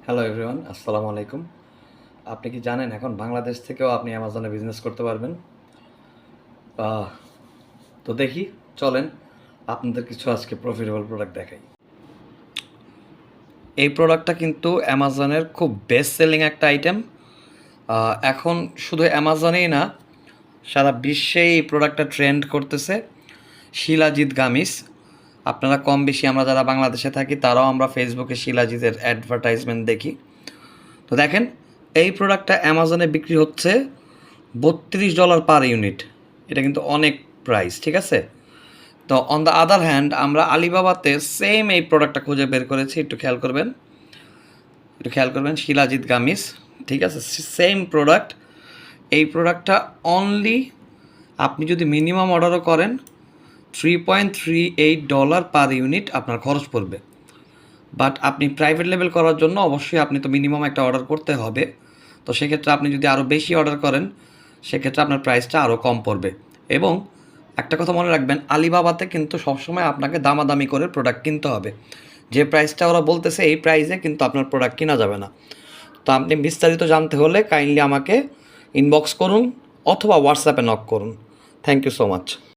Hello everyone, আসসালামু আলাইকুম। আপনি কি জানেন এখন বাংলাদেশ থেকেও আপনি অ্যামাজনে বিজনেস করতে পারবেন? আহ, তো দেখি, চলেন আপনাদের কিছু আজকে প্রফিটেবল প্রোডাক্ট দেখাই। এই প্রোডাক্টটা কিন্তু অ্যামাজনের খুব বেস্ট সেলিং একটা আইটেম। এখন শুধু অ্যামাজনেই না, সারা বিশ্বে এই প্রোডাক্টটা ট্রেন্ড করতেছে। শিলাজিৎ গামিস। আপনারা কম বেশি আমরা যারা বাংলাদেশে থাকি তারাও আমরা ফেসবুকে শিলাজিতের অ্যাডভার্টাইজমেন্ট দেখি। তো দেখেন, এই প্রোডাক্টটা অ্যামাজনে বিক্রি হচ্ছে $32 পার ইউনিট। এটা কিন্তু অনেক প্রাইস, ঠিক আছে? তো অন দ্য আদার হ্যান্ড আমরা আলিবাবাতে সেম এই প্রোডাক্টটা খুঁজে বের করেছি। একটু খেয়াল করবেন শিলাজিৎ গামিস, ঠিক আছে? Same product. এই প্রোডাক্টটা অনলি আপনি যদি মিনিমাম অর্ডারও করেন $3.38 পার ইউনিট আপনার খরচ পড়বে। বাট আপনি প্রাইভেট লেভেল করার জন্য অবশ্যই আপনি তো মিনিমাম একটা অর্ডার করতে হবে। তো সেক্ষেত্রে আপনি যদি আরও বেশি অর্ডার করেন সেক্ষেত্রে আপনার প্রাইসটা আরও কম পড়বে। এবং একটা কথা মনে রাখবেন, আলিবাবাতে কিন্তু সবসময় আপনাকে দামাদামি করে প্রোডাক্ট কিনতে হবে। যে প্রাইসটা ওরা বলতেছে এই প্রাইসে কিন্তু আপনার প্রোডাক্ট কেনা যাবে না। তো আপনি বিস্তারিত জানতে হলে কাইন্ডলি আমাকে ইনবক্স করুন অথবা হোয়াটসঅ্যাপে নক করুন। Thank you so much.